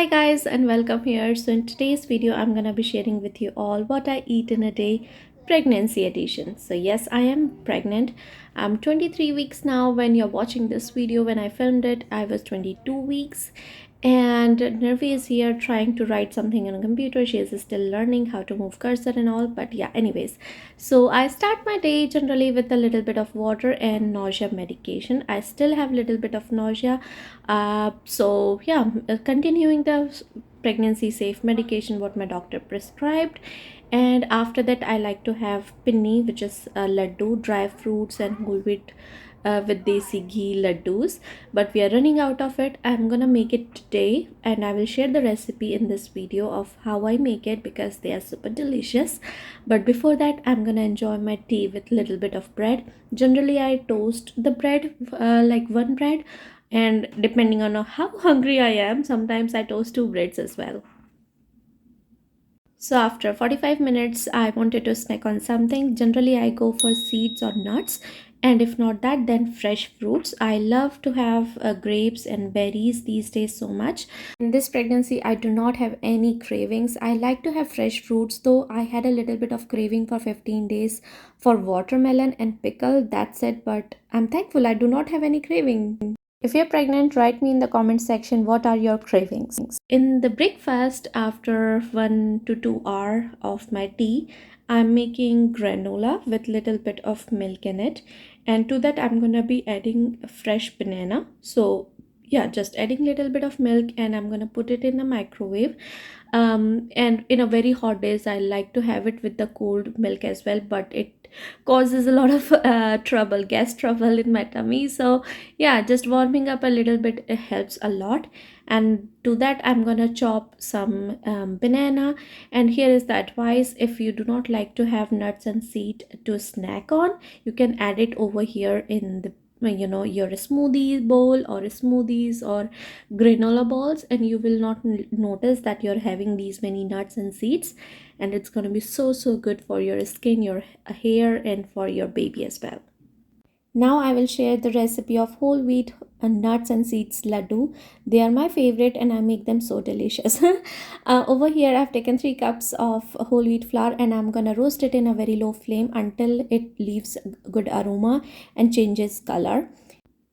Hi guys and welcome here. So in today's video I'm gonna be sharing with you all what I eat in a day, pregnancy edition. So yes, I am pregnant. I'm 23 weeks now. When you're watching this video, when I filmed it, I was 22 weeks. And Nirvi is here trying to write something on a computer. She is still learning how to move cursor and all. But yeah, anyways. So I start my day generally with a little bit of water and nausea medication. I still have a little bit of nausea. So yeah, continuing the pregnancy safe medication what my doctor prescribed. And after that I like to have pinni, which is laddu, dry fruits and whole wheat with desi ghee laddus, but we are running out of it. I'm gonna make it today and I will share the recipe in this video of how I make it because they are super delicious. But before that I'm gonna enjoy my tea with little bit of bread. Generally I toast the bread, like one bread, and depending on how hungry I am, sometimes I toast two breads as well. So after 45 minutes, I wanted to snack on something. Generally, I go for seeds or nuts. And if not that, then fresh fruits. I love to have grapes and berries these days so much. In this pregnancy, I do not have any cravings. I like to have fresh fruits, though I had a little bit of craving for 15 days for watermelon and pickle. That's it. But I'm thankful I do not have any craving. If you're pregnant, write me in the comment section what are your cravings. In the breakfast, after 1 to 2 hours of my tea, I'm making granola with little bit of milk in it, and to that I'm gonna be adding fresh banana. So yeah, just adding little bit of milk and I'm gonna put it in the microwave. And in a very hot days I like to have it with the cold milk as well, but it causes a lot of trouble, gas trouble in my tummy. So yeah, just warming up a little bit helps a lot. And to that I'm gonna chop some banana. And here is the advice: if you do not like to have nuts and seed to snack on, you can add it over here in the your smoothie bowl or smoothies or granola balls, and you will not notice that you're having these many nuts and seeds, and it's going to be so good for your skin, your hair, and for your baby as well. Now I will share the recipe of whole wheat nuts and seeds laddu. They are my favorite and I make them so delicious. Over here I've taken 3 cups of whole wheat flour and I'm gonna roast it in a very low flame until it leaves good aroma and changes color.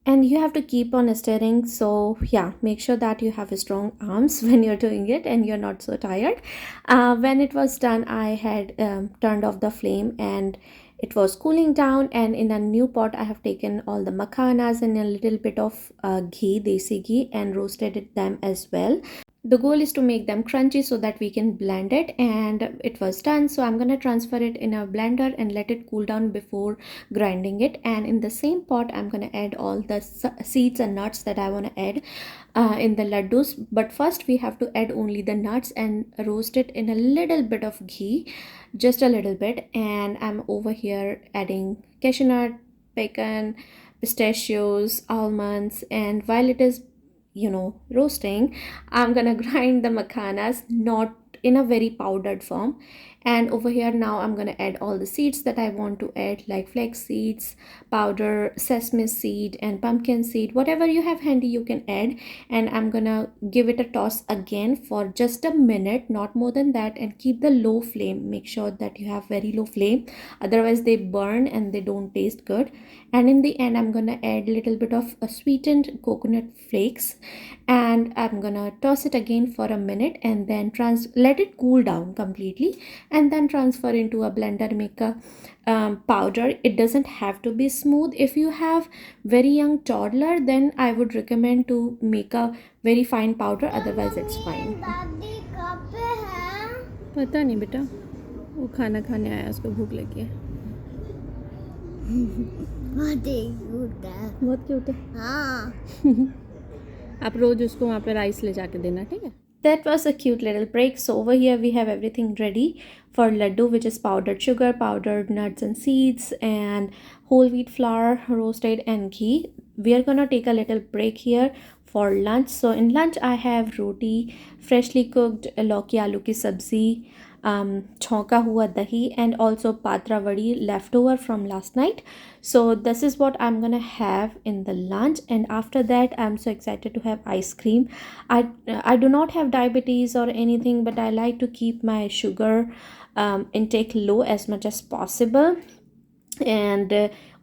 And you have to keep on stirring. So yeah, make sure that you have strong arms when you're doing it and you're not so tired. When it was done, I had turned off the flame and it was cooling down, and in a new pot I have taken all the makhanas and a little bit of ghee, desi ghee, and roasted them as well. The goal is to make them crunchy so that we can blend it, and it was done. So I'm going to transfer it in a blender and let it cool down before grinding it. And in the same pot I'm going to add all the seeds and nuts that I want to add in the laddus. But first we have to add only the nuts and roast it in a little bit of ghee, just a little bit. And I'm over here adding cashew nut, bacon, pistachios, almonds, and while it is roasting, I'm gonna grind the makhanas, not in a very powdered form. And over here now I'm gonna add all the seeds that I want to add, like flax seeds, powder sesame seed, and pumpkin seed. Whatever you have handy you can add. And I'm gonna give it a toss again for just a minute, not more than that, and keep the low flame. Make sure that you have very low flame, otherwise they burn and they don't taste good. And in the end I'm gonna add a little bit of sweetened coconut flakes, and I'm gonna toss it again for a minute and then let it cool down completely, and then transfer into a blender, make a powder. It doesn't have to be smooth. If you have very young toddler, then I would recommend to make a very fine powder, otherwise it's fine. पता नहीं बेटा, वो खाना खाने आया, उसको भूख लगी है। बहुत क्यूट है। हाँ। आप रोज उसको वहाँ पे राइस ले जाके देना, ठीक है? That was a cute little break. So over here we have everything ready for laddu, which is powdered sugar, powdered nuts and seeds, and whole wheat flour roasted, and ghee. We are gonna take a little break here for lunch. So in lunch I have roti, freshly cooked lauki aloo ki sabzi, chonka hua dahi and also patra vadi leftover from last night. So this is what I'm gonna have in the lunch, and after that I'm so excited to have ice cream. I do not have diabetes or anything, but I like to keep my sugar intake low as much as possible. And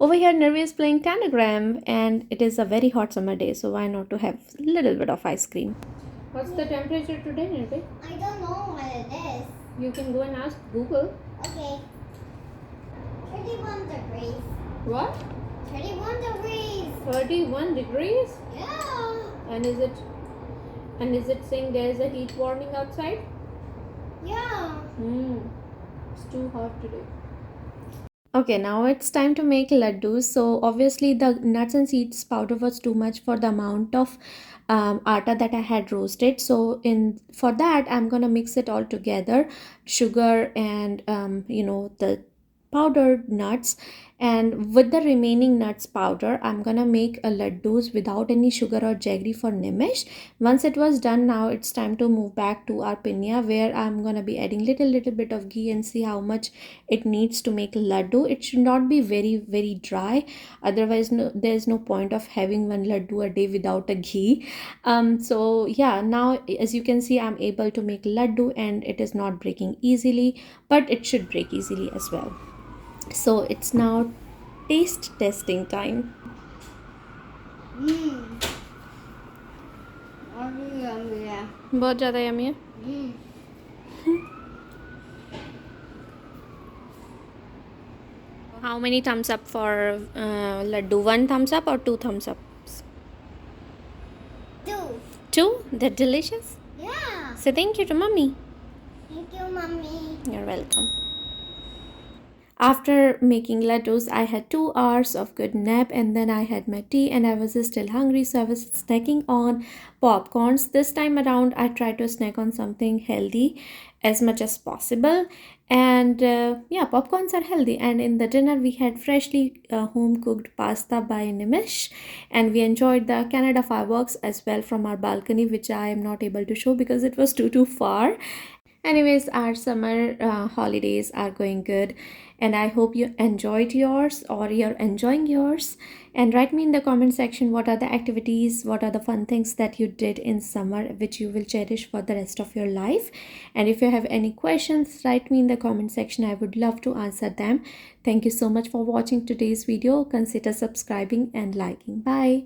over here Nirvi is playing Tanagram, and it is a very hot summer day, so why not to have a little bit of ice cream. What's the temperature today, Nirvi? I don't know what it is. You can go and ask Google. Okay. 31 degrees. What? 31 degrees. 31 degrees? Yeah. And is it saying there is a heat warning outside? Yeah. It's too hot today. Okay, now it's time to make laddus. So obviously the nuts and seeds powder was too much for the amount of atta that I had roasted. So in for that I'm gonna mix it all together, sugar and the powdered nuts, and with the remaining nuts powder I'm gonna make a laddus without any sugar or jaggery for Nimish. Once it was done, now it's time to move back to our pinya, where I'm gonna be adding little bit of ghee and see how much it needs to make laddu. It should not be very dry, otherwise there's no point of having one laddu a day without a ghee. So yeah, now as you can see I'm able to make laddu and it is not breaking easily, but it should break easily as well. So it's now taste testing time. बहुत ज़्यादा yummy है. How many thumbs up for laddu? One thumbs up or two thumbs ups? Two. Two? They're delicious. Yeah. Say thank you to mommy. Thank you, mommy. You're welcome. After making laddus, I had 2 hours of good nap, and then I had my tea and I was still hungry, so I was snacking on popcorns. This time around I tried to snack on something healthy as much as possible, and yeah, popcorns are healthy. And in the dinner we had freshly home cooked pasta by Nimish, and we enjoyed the Canada fireworks as well from our balcony, which I am not able to show because it was too far. Anyways, our summer holidays are going good, and I hope you enjoyed yours or you're enjoying yours. And write me in the comment section what are the activities, what are the fun things that you did in summer which you will cherish for the rest of your life. And if you have any questions, write me in the comment section. I would love to answer them. Thank you so much for watching today's video. Consider subscribing and liking. Bye.